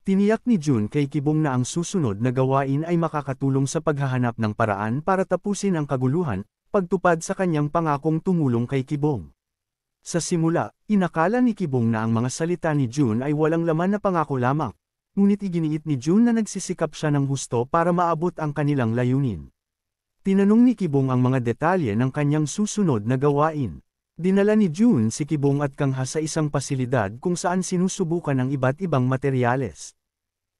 Tiniyak ni Jun kay Kibong na ang susunod na gawain ay makakatulong sa paghahanap ng paraan para tapusin ang kaguluhan, pagtupad sa kanyang pangakong tumulong kay Kibong. Sa simula, inakala ni Kibong na ang mga salita ni Jun ay walang laman na pangako lamang, ngunit iginiit ni Jun na nagsisikap siya ng husto para maabot ang kanilang layunin. Tinanong ni Kibong ang mga detalye ng kanyang susunod na gawain. Dinala ni Jun si Kibong at Kangha sa isang pasilidad kung saan sinusubukan ang iba't ibang materyales.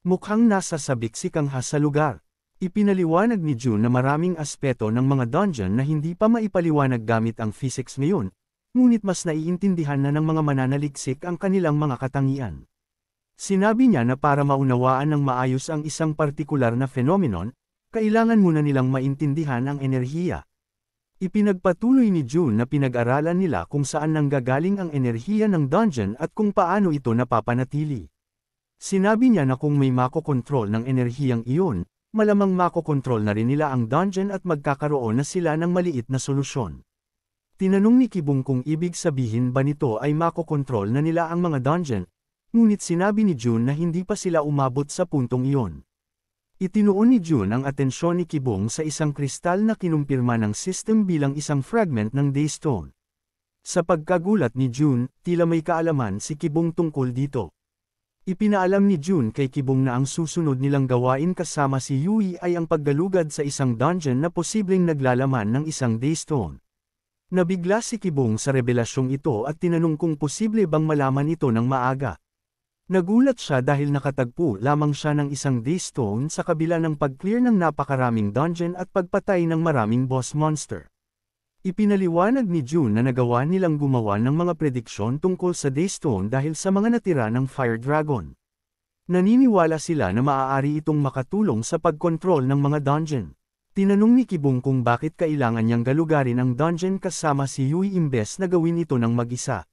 Mukhang nasa sabik si Kangha sa lugar. Ipinaliwanag ni Jun na maraming aspeto ng mga dungeon na hindi pa maipaliwanag gamit ang physics ngayon, ngunit mas naiintindihan na ng mga mananaliksik ang kanilang mga katangian. Sinabi niya na para maunawaan ng maayos ang isang partikular na phenomenon, kailangan muna nilang maintindihan ang enerhiya. Ipinagpatuloy ni Jun na pinag-aralan nila kung saan nanggagaling ang enerhiya ng dungeon at kung paano ito napapanatili. Sinabi niya na kung may makokontrol ng enerhiyang iyon, malamang makokontrol na rin nila ang dungeon at magkakaroon na sila ng maliit na solusyon. Tinanong ni Kibong kung ibig sabihin ba nito ay makokontrol na nila ang mga dungeon, ngunit sinabi ni Jun na hindi pa sila umabot sa puntong iyon. Itinuon ni Jun ang atensyon ni Kibong sa isang kristal na kinumpirma ng system bilang isang fragment ng Daystone. Sa pagkagulat ni Jun, tila may kaalaman si Kibong tungkol dito. Ipinaalam ni Jun kay Kibong na ang susunod nilang gawain kasama si Yui ay ang paggalugad sa isang dungeon na posibleng naglalaman ng isang Daystone. Nabigla si Kibong sa revelasyong ito at tinanong kung posible bang malaman ito ng maaga. Nagulat siya dahil nakatagpo lamang siya ng isang Daystone sa kabila ng pag-clear ng napakaraming dungeon at pagpatay ng maraming boss monster. Ipinaliwanag ni Jun na nagawa nilang gumawa ng mga prediksyon tungkol sa Daystone dahil sa mga natira ng Fire Dragon. Naniniwala sila na maaari itong makatulong sa pagkontrol ng mga dungeon. Tinanong ni Kibong kung bakit kailangan niyang galugarin ang dungeon kasama si Yui imbes na gawin ito ng mag-isa.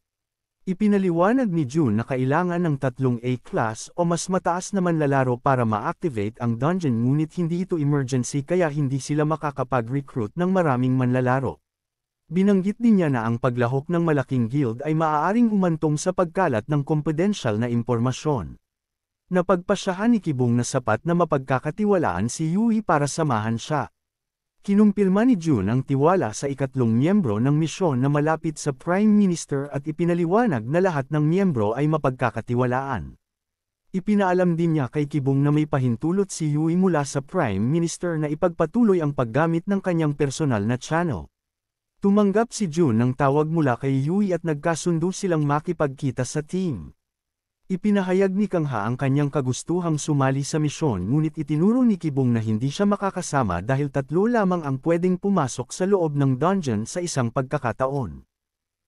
Ipinaliwanag ni Jun na kailangan ng 3 A-class o mas mataas na manlalaro para ma-activate ang dungeon ngunit hindi ito emergency kaya hindi sila makakapag-recruit ng maraming manlalaro. Binanggit din niya na ang paglahok ng malaking guild ay maaaring umantong sa pagkalat ng confidential na impormasyon. Napagpasyahan ni Kibong na sapat na mapagkakatiwalaan si Yui para samahan siya. Kinumpirma ni Jun ang tiwala sa ikatlong miyembro ng misyon na malapit sa Prime Minister at ipinaliwanag na lahat ng miyembro ay mapagkakatiwalaan. Ipinaalam din niya kay Kibong na may pahintulot si Yui mula sa Prime Minister na ipagpatuloy ang paggamit ng kanyang personal na channel. Tumanggap si Jun ng tawag mula kay Yui at nagkasundo silang makipagkita sa team. Ipinahayag ni Kangha ang kanyang kagustuhang sumali sa misyon ngunit itinuro ni Kibong na hindi siya makakasama dahil 3 lamang ang pwedeng pumasok sa loob ng dungeon sa isang pagkakataon.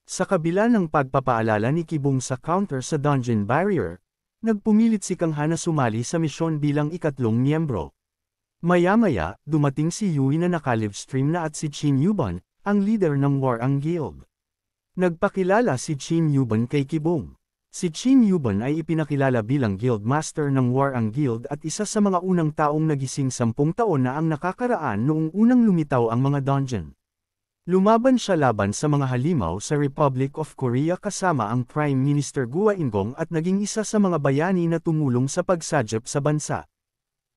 Sa kabila ng pagpapaalala ni Kibong sa counter sa dungeon barrier, nagpumilit si Kangha na sumali sa misyon bilang ikatlong miyembro. Maya-maya, dumating si Yui na naka-livestream na at si Chin Yuban, ang leader ng Warang Guild. Nagpakilala si Chin Yuban kay Kibong. Si Chin Yuban ay ipinakilala bilang Guild Master ng Warang Guild at isa sa mga unang taong nagising 10 taon na ang nakakaraan noong unang lumitaw ang mga dungeon. Lumaban siya laban sa mga halimaw sa Republic of Korea kasama ang Prime Minister Gua Ingong at naging isa sa mga bayani na tumulong sa pagsagip sa bansa.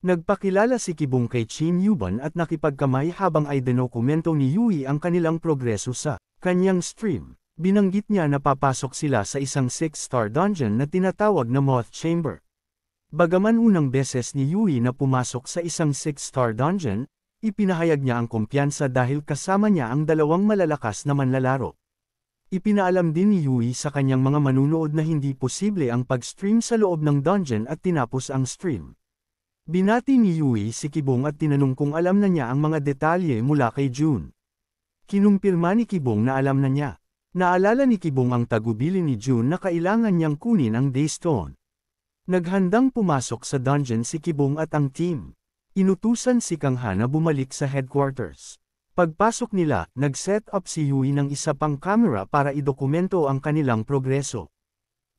Nagpakilala si Kibong kay Chin Yuban at nakipagkamay habang ay dinokumento ni Yui ang kanilang progreso sa kanyang stream. Binanggit niya na papasok sila sa isang 6-star dungeon na tinatawag na Moth Chamber. Bagaman unang beses ni Yui na pumasok sa isang 6-star dungeon, ipinahayag niya ang kumpiyansa dahil kasama niya ang 2 malalakas na manlalaro. Ipinaalam din ni Yui sa kanyang mga manunood na hindi posible ang pag-stream sa loob ng dungeon at tinapos ang stream. Binati ni Yui si Kibong at tinanong kung alam na niya ang mga detalye mula kay Jun. Kinumpirma ni Kibong na alam na niya. Naalala ni Kibong ang tagubili ni Jun na kailangan niyang kunin ang Daystone. Naghandang pumasok sa dungeon si Kibong at ang team. Inutusan si Kangha na bumalik sa headquarters. Pagpasok nila, nag-set up si Yui ng isa pang camera para idokumento ang kanilang progreso.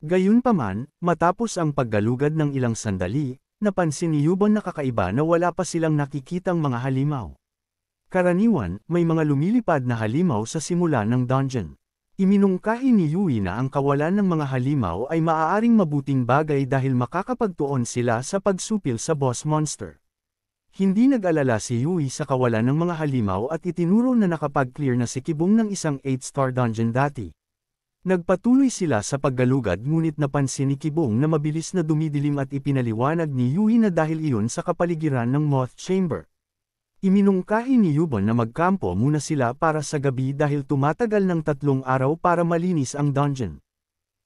Gayunpaman, matapos ang paggalugad ng ilang sandali, napansin ni Yuban na kakaiba na wala pa silang nakikitang mga halimaw. Karaniwan, may mga lumilipad na halimaw sa simula ng dungeon. Iminungkahi ni Yui na ang kawalan ng mga halimaw ay maaaring mabuting bagay dahil makakapagtuon sila sa pagsupil sa boss monster. Hindi nag-alala si Yui sa kawalan ng mga halimaw at itinuro na nakapag-clear na si Kibong ng isang 8-star dungeon dati. Nagpatuloy sila sa paggalugad ngunit napansin ni Kibong na mabilis na dumidilim at ipinaliwanag ni Yui na dahil iyon sa kapaligiran ng Moth Chamber. Iminungkahi ni Yubon na magkampo muna sila para sa gabi dahil tumatagal ng 3 araw para malinis ang dungeon.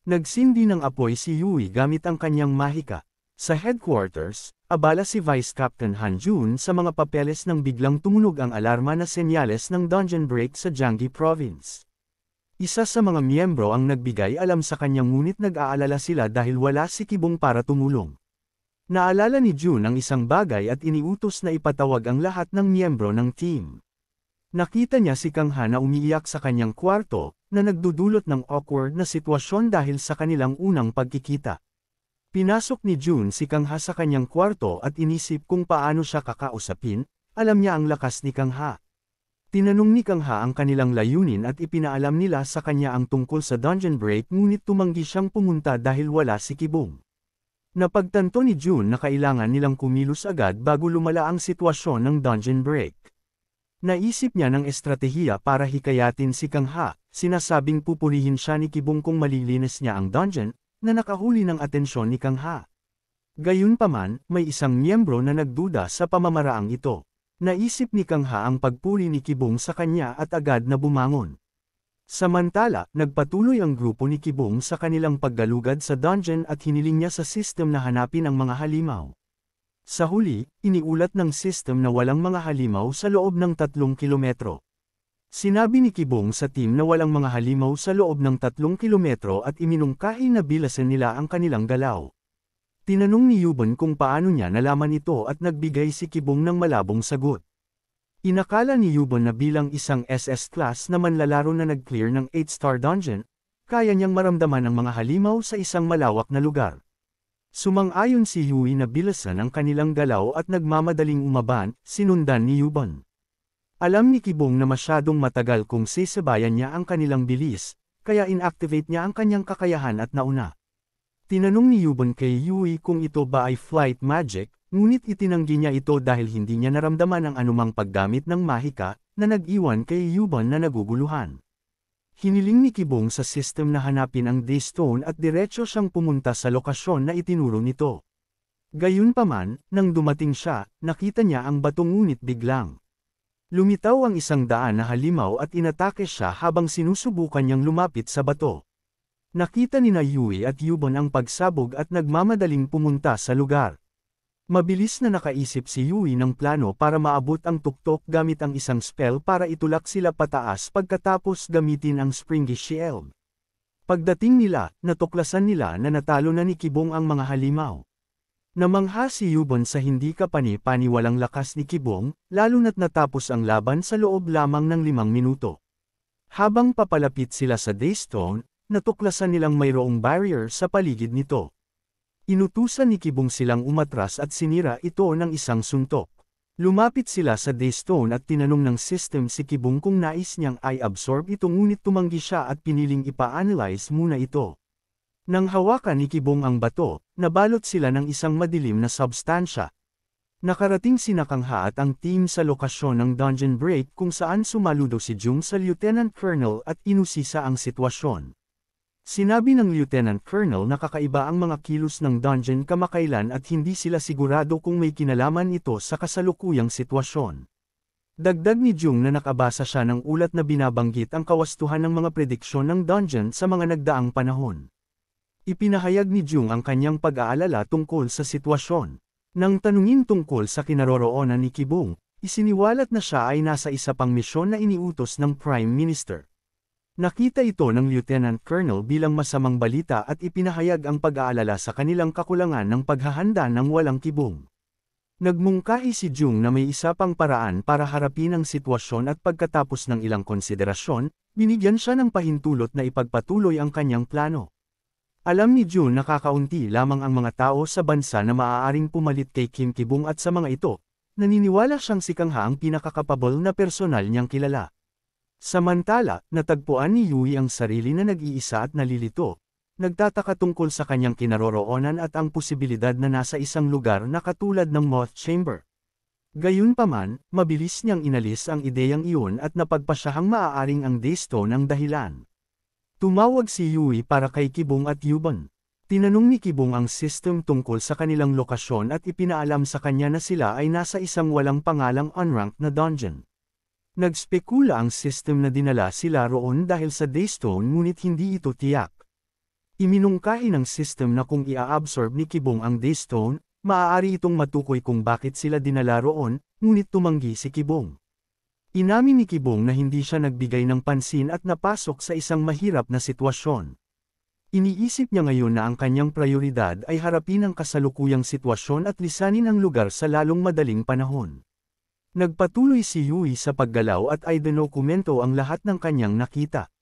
Nagsindi ng apoy si Yui gamit ang kanyang mahika. Sa headquarters, abala si Vice Captain Hanjun sa mga papeles nang biglang tumunog ang alarma na senyales ng dungeon break sa Jiangxi Province. Isa sa mga miyembro ang nagbigay alam sa kanya ngunit nag-aalala sila dahil wala si Kibong para tumulong. Naalala ni Jun ang isang bagay at iniutos na ipatawag ang lahat ng miyembro ng team. Nakita niya si Kang Ha na umiiyak sa kanyang kwarto, na nagdudulot ng awkward na sitwasyon dahil sa kanilang unang pagkikita. Pinasok ni Jun si Kang Ha sa kanyang kwarto at inisip kung paano siya kakausapin, alam niya ang lakas ni Kang Ha. Tinanong ni Kang Ha ang kanilang layunin at ipinaalam nila sa kanya ang tungkol sa dungeon break ngunit tumanggi siyang pumunta dahil wala si Kibong. Napagtanto ni Jun na kailangan nilang kumilos agad bago lumala ang sitwasyon ng dungeon break. Naisip niya ng estratehiya para hikayatin si Kang Ha, sinasabing pupurihin siya ni Kibong kung malilinis niya ang dungeon, na nakahuli ng atensyon ni Kang Ha. Gayunpaman, may isang miyembro na nagduda sa pamamaraang ito. Naisip ni Kang Ha ang pagpuri ni Kibong sa kanya at agad na bumangon. Samantala, nagpatuloy ang grupo ni Kibong sa kanilang paggalugad sa dungeon at hiniling niya sa system na hanapin ang mga halimaw. Sa huli, iniulat ng system na walang mga halimaw sa loob ng 3 kilometro. Sinabi ni Kibong sa team na walang mga halimaw sa loob ng 3 kilometro at iminungkahi na bilasan nila ang kanilang galaw. Tinanong ni Yubon kung paano niya nalaman ito at nagbigay si Kibong ng malabong sagot. Inakala ni Yubon na bilang isang SS class na manlalaro na nag-clear ng 8-star dungeon, kaya niyang maramdaman ang mga halimaw sa isang malawak na lugar. Sumang-ayon si Yui na bilasan ang kanilang galaw at nagmamadaling umaban, sinundan ni Yubon. Alam ni Kibong na masyadong matagal kung sisabayan niya ang kanilang bilis, kaya inactivate niya ang kanyang kakayahan at nauna. Tinanong ni Yubon kay Yui kung ito ba ay flight magic, ngunit itinanggi niya ito dahil hindi niya naramdaman ang anumang paggamit ng mahika, na nag-iwan kay Yubon na naguguluhan. Hiniling ni Kibong sa system na hanapin ang Daystone at diretso siyang pumunta sa lokasyon na itinuro nito. Gayunpaman, nang dumating siya, nakita niya ang bato ngunit biglang. Lumitaw ang 100 na halimaw at inatake siya habang sinusubukan niyang lumapit sa bato. Nakita ni Yui at Yubon ang pagsabog at nagmamadaling pumunta sa lugar. Mabilis na nakaisip si Yui ng plano para maabot ang tuktok gamit ang isang spell para itulak sila pataas pagkatapos gamitin ang Springy Shield. Pagdating nila, natuklasan nila na natalo na ni Kibong ang mga halimaw. Namangha si Yubon sa hindi kapani-paniwalang lakas ni Kibong, lalo na't natapos ang laban sa loob lamang ng 5 minuto. Habang papalapit sila sa Daystone, natuklasan nilang mayroong barrier sa paligid nito. Inutusan ni Kibong silang umatras at sinira ito ng isang suntok. Lumapit sila sa Daystone at tinanong ng system si Kibong kung nais niyang i-absorb ito ngunit tumanggi siya at piniling ipa-analyze muna ito. Nang hawakan ni Kibong ang bato, nabalot sila ng isang madilim na substansya. Nakarating si Kang Ha at ang team sa lokasyon ng dungeon break kung saan sumaludo si Jung sa Lieutenant Colonel at inusisa ang sitwasyon. Sinabi ng Lieutenant Colonel na kakaiba ang mga kilos ng dungeon kamakailan at hindi sila sigurado kung may kinalaman ito sa kasalukuyang sitwasyon. Dagdag ni Jung na nakabasa siya ng ulat na binabanggit ang kawastuhan ng mga prediksyon ng dungeon sa mga nagdaang panahon. Ipinahayag ni Jung ang kanyang pag-aalala tungkol sa sitwasyon. Nang tanungin tungkol sa kinaroroonan ni Kibong, isiniwalat na siya ay nasa isa pang misyon na iniutos ng Prime Minister. Nakita ito ng Lieutenant Colonel bilang masamang balita at ipinahayag ang pag-aalala sa kanilang kakulangan ng paghahanda ng walang Kibong. Nagmungkahi si Jung na may isa pang paraan para harapin ang sitwasyon at pagkatapos ng ilang konsiderasyon, binigyan siya ng pahintulot na ipagpatuloy ang kanyang plano. Alam ni Jun na kakaunti lamang ang mga tao sa bansa na maaaring pumalit kay Kim Kibong at sa mga ito, naniniwala siyang si Kang Ha ang pinakakapabol na personal niyang kilala. Samantala, natagpuan ni Yui ang sarili na nag-iisa at nalilito. Nagtataka tungkol sa kanyang kinaroroonan at ang posibilidad na nasa isang lugar na katulad ng Moth Chamber. Gayunpaman, mabilis niyang inalis ang ideyang iyon at napagpasyahang maaaring ang Daystone ang dahilan. Tumawag si Yui para kay Kibong at Yubon. Tinanong ni Kibong ang system tungkol sa kanilang lokasyon at ipinaalam sa kanya na sila ay nasa isang walang pangalang unranked na dungeon. Nagspekula ang system na dinala sila roon dahil sa Daystone ngunit hindi ito tiyak. Iminungkahi ng system na kung ia-absorb ni Kibong ang Daystone, maaari itong matukoy kung bakit sila dinala roon, ngunit tumanggi si Kibong. Inamin ni Kibong na hindi siya nagbigay ng pansin at napasok sa isang mahirap na sitwasyon. Iniisip niya ngayon na ang kanyang prioridad ay harapin ang kasalukuyang sitwasyon at lisanin ang lugar sa lalong madaling panahon. Nagpatuloy si Yui sa paggalaw at ay dinokumento ang lahat ng kanyang nakita.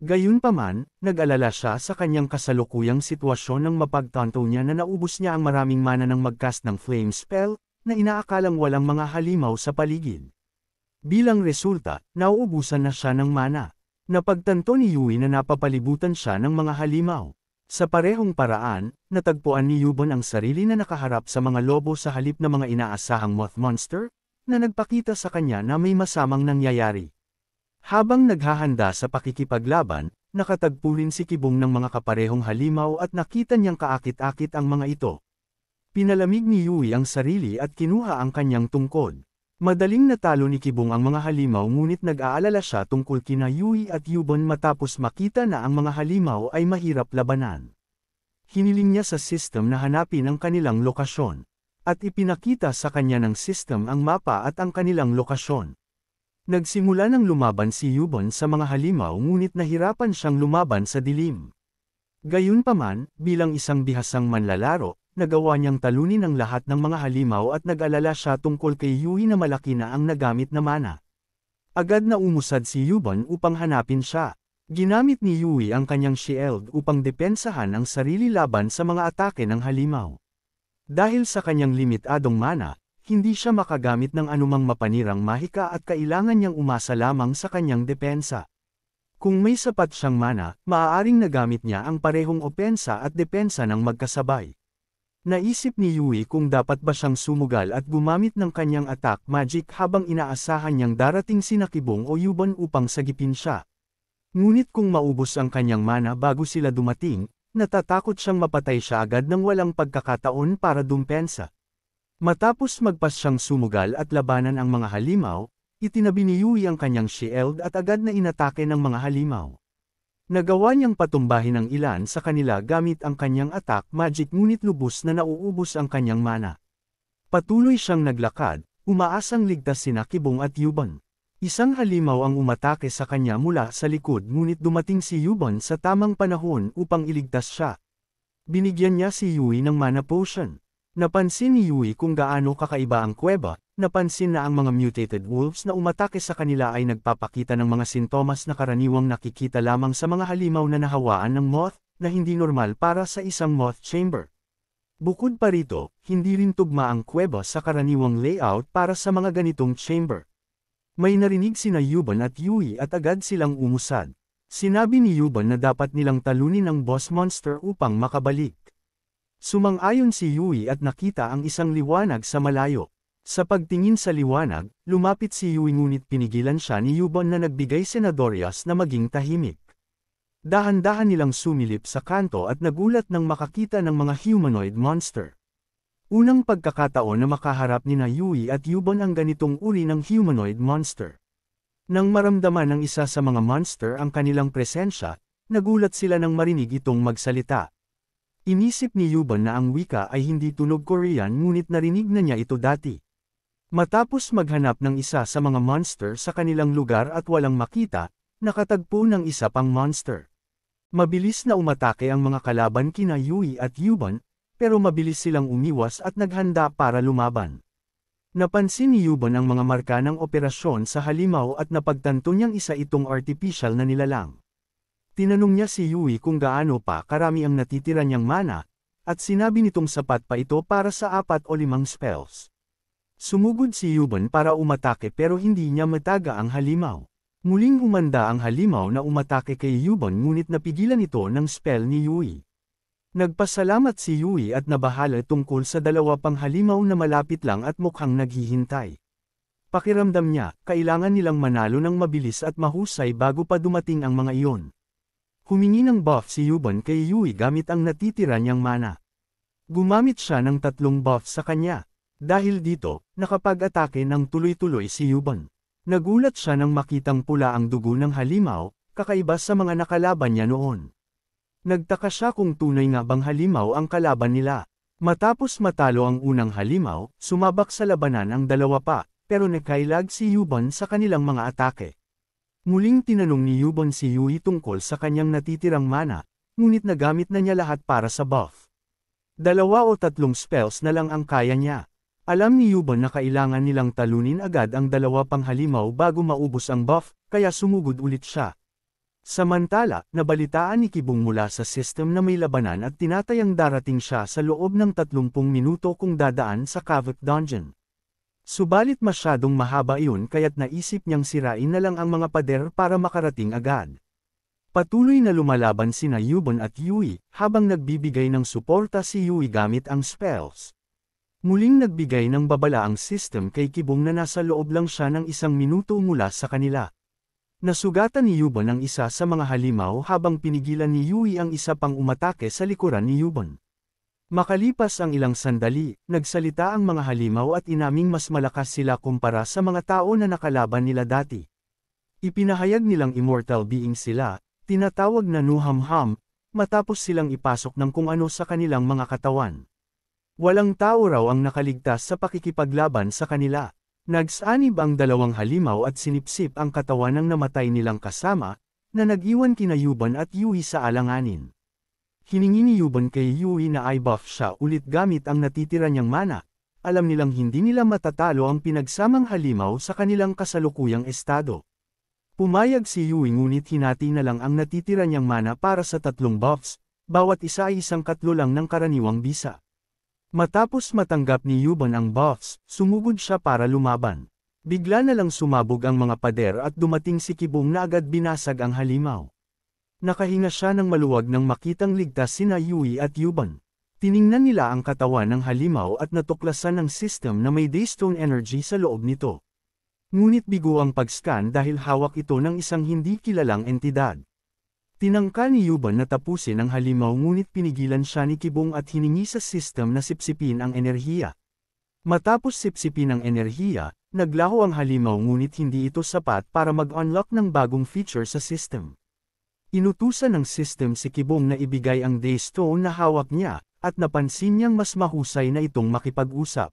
Gayunpaman, nag-alala siya sa kanyang kasalukuyang sitwasyon nang mapagtanto niya na naubos niya ang maraming mana ng mag-cast ng flame spell, na inaakalang walang mga halimaw sa paligid. Bilang resulta, nauubusan na siya ng mana. Napagtanto ni Yui na napapalibutan siya ng mga halimaw. Sa parehong paraan, natagpuan ni Yubon ang sarili na nakaharap sa mga lobo sa halip na mga inaasahang moth monster, na nagpakita sa kanya na may masamang nangyayari. Habang naghahanda sa pakikipaglaban, nakatagpo rin si Kibong ng mga kaparehong halimaw at nakita niyang kaakit-akit ang mga ito. Pinalamig ni Yui ang sarili at kinuha ang kanyang tungkod. Madaling natalo ni Kibong ang mga halimaw ngunit nag-aalala siya tungkol kina Yui at Yubon matapos makita na ang mga halimaw ay mahirap labanan. Hiniling niya sa system na hanapin ang kanilang lokasyon. At ipinakita sa kanya ng system ang mapa at ang kanilang lokasyon. Nagsimula ng lumaban si Yubon sa mga halimaw ngunit nahirapan siyang lumaban sa dilim. Gayunpaman, bilang isang bihasang manlalaro, nagawa niyang talunin ang lahat ng mga halimaw at nag-alala siya tungkol kay Yui na malaki na ang nagamit na mana. Agad na umusad si Yubon upang hanapin siya. Ginamit ni Yui ang kanyang shield upang depensahan ang sarili laban sa mga atake ng halimaw. Dahil sa kanyang limitadong mana, hindi siya makagamit ng anumang mapanirang mahika at kailangan niyang umasa lamang sa kanyang depensa. Kung may sapat siyang mana, maaaring nagamit niya ang parehong opensa at depensa ng magkasabay. Naisip ni Yui kung dapat ba siyang sumugal at gumamit ng kanyang attack magic habang inaasahan niyang darating sina Kibong o Yubon upang sagipin siya. Ngunit kung maubos ang kanyang mana bago sila dumating, natatakot siyang mapatay siya agad nang walang pagkakataon para dumpensa. Matapos magpas siyang sumugal at labanan ang mga halimaw, itinabi ni Yui ang kanyang shield at agad na inatake ng mga halimaw. Nagawa niyang patumbahin ang ilan sa kanila gamit ang kanyang attack magic ngunit lubos na nauubos ang kanyang mana. Patuloy siyang naglakad, umaasang ligtas sina Kibong at Yubon. Isang halimaw ang umatake sa kanya mula sa likod ngunit dumating si Yubon sa tamang panahon upang iligtas siya. Binigyan niya si Yui ng mana potion. Napansin ni Yui kung gaano kakaiba ang kuweba, napansin na ang mga mutated wolves na umatake sa kanila ay nagpapakita ng mga sintomas na karaniwang nakikita lamang sa mga halimaw na nahawaan ng moth, na hindi normal para sa isang moth chamber. Bukod pa rito, hindi rin tugma ang kuweba sa karaniwang layout para sa mga ganitong chamber. May narinig sina Yubon at Yui at agad silang umusad. Sinabi ni Yubon na dapat nilang talunin ang boss monster upang makabalik. Sumang-ayon si Yui at nakita ang isang liwanag sa malayo. Sa pagtingin sa liwanag, lumapit si Yui ngunit pinigilan siya ni Yubon na nagbigay senadorias na maging tahimik. Dahan-dahan nilang sumilip sa kanto at nagulat nang makakita ng mga humanoid monster. Unang pagkakataon na makaharap nina Yui at Yubon ang ganitong uri ng humanoid monster. Nang maramdaman ng isa sa mga monster ang kanilang presensya, nagulat sila nang marinig itong magsalita. Inisip ni Yubon na ang wika ay hindi tunog Korean ngunit narinig na niya ito dati. Matapos maghanap ng isa sa mga monster sa kanilang lugar at walang makita, nakatagpo ng isa pang monster. Mabilis na umatake ang mga kalaban kina Yui at Yubon, pero mabilis silang umiwas at naghanda para lumaban. Napansin ni Yubon ang mga marka ng operasyon sa halimaw at napagtanto niyang isa itong artificial na nilalang. Tinanong niya si Yui kung gaano pa karami ang natitira niyang mana, at sinabi nitong sapat pa ito para sa 4 o 5 spells. Sumugod si Yubon para umatake pero hindi niya mataga ang halimaw. Muling humanda ang halimaw na umatake kay Yubon ngunit napigilan ito ng spell ni Yui. Nagpasalamat si Yui at nabahala tungkol sa dalawa pang halimaw na malapit lang at mukhang naghihintay. Pakiramdam niya, kailangan nilang manalo ng mabilis at mahusay bago pa dumating ang mga iyon. Humingi ng buff si Yubon kay Yui gamit ang natitira niyang mana. Gumamit siya ng 3 buff sa kanya. Dahil dito, nakapag-atake ng tuloy-tuloy si Yubon. Nagulat siya nang makitang pula ang dugo ng halimaw, kakaiba sa mga nakalaban niya noon. Nagtaka siya kung tunay nga bang halimaw ang kalaban nila. Matapos matalo ang unang halimaw, sumabak sa labanan ang dalawa pa, pero nakailag si Yubon sa kanilang mga atake. Muling tinanong ni Yubon si Yui tungkol sa kanyang natitirang mana, ngunit nagamit na niya lahat para sa buff. 2 o 3 spells na lang ang kaya niya. Alam ni Yubon na kailangan nilang talunin agad ang 2 pang halimaw bago maubos ang buff, kaya sumugod ulit siya. Samantala, nabalitaan ni Kibong mula sa system na may labanan at tinatayang darating siya sa loob ng 30 minuto kung dadaan sa Kavok Dungeon. Subalit masyadong mahaba iyon kaya't naisip niyang sirain na lang ang mga pader para makarating agad. Patuloy na lumalaban sina Yubon at Yui, habang nagbibigay ng suporta si Yui gamit ang spells. Muling nagbigay ng babala ang system kay Kibong na nasa loob lang siya ng 1 minuto mula sa kanila. Nasugatan ni Yubon ang isa sa mga halimaw habang pinigilan ni Yui ang isa pang umatake sa likuran ni Yubon. Makalipas ang ilang sandali, nagsalita ang mga halimaw at inaming mas malakas sila kumpara sa mga tao na nakalaban nila dati. Ipinahayag nilang immortal being sila, tinatawag na Nuham-Ham, matapos silang ipasok ng kung ano sa kanilang mga katawan. Walang tao raw ang nakaligtas sa pakikipaglaban sa kanila. Nagsanib ang 2 halimaw at sinipsip ang katawan ng namatay nilang kasama, na nag-iwan kina Yubon at Yui sa alanganin. Hiningi ni Yubon kay Yui na i-buff siya ulit gamit ang natitira niyang mana. Alam nilang hindi nila matatalo ang pinagsamang halimaw sa kanilang kasalukuyang estado. Pumayag si Yui ngunit hinati na lang ang natitira niyang mana para sa 3 buffs, bawat isa ay 1/4 lang ng karaniwang bisa. Matapos matanggap ni Yubon ang buffs, sumugod siya para lumaban. Bigla na lang sumabog ang mga pader at dumating si Kibong na agad binasag ang halimaw. Nakahinga siya ng maluwag nang makitang ligtas sina Yui at Yubon. Tiningnan nila ang katawan ng halimaw at natuklasan ng system na may daystone energy sa loob nito. Ngunit bigo ang pag-scan dahil hawak ito ng isang hindi kilalang entidad. Tinangka ni Yubon na tapusin ang halimaw ngunit pinigilan siya ni Kibong at hiningi sa system na sipsipin ang enerhiya. Matapos sipsipin ang enerhiya, naglaho ang halimaw ngunit hindi ito sapat para mag-unlock ng bagong feature sa system. Inutusan ng system si Kibong na ibigay ang daystone na hawak niya, at napansin niyang mas mahusay na itong makipag-usap.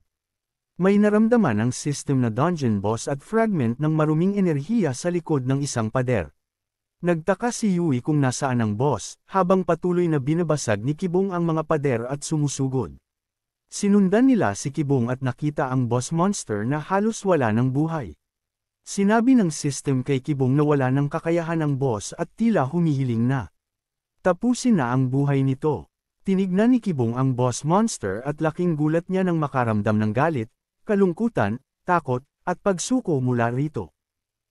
May naramdaman ang system na dungeon boss at fragment ng maruming enerhiya sa likod ng isang pader. Nagtaka si Yui kung nasaan ang boss, habang patuloy na binabasag ni Kibong ang mga pader at sumusugod. Sinundan nila si Kibong at nakita ang boss monster na halos wala ng buhay. Sinabi ng system kay Kibong na wala ng kakayahan ang boss at tila humihiling na. Tapusin na ang buhay nito. Tinignan ni Kibong ang boss monster at laking gulat niya nang makaramdam ng galit, kalungkutan, takot, at pagsuko mula rito.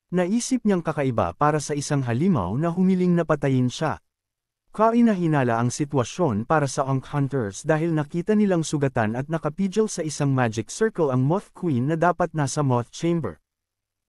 Naisip niyang kakaiba para sa isang halimaw na humiling na patayin siya. Kainahinala ang sitwasyon para sa Ankh Hunters dahil nakita nilang sugatan at nakapigil sa isang magic circle ang Moth Queen na dapat nasa Moth Chamber.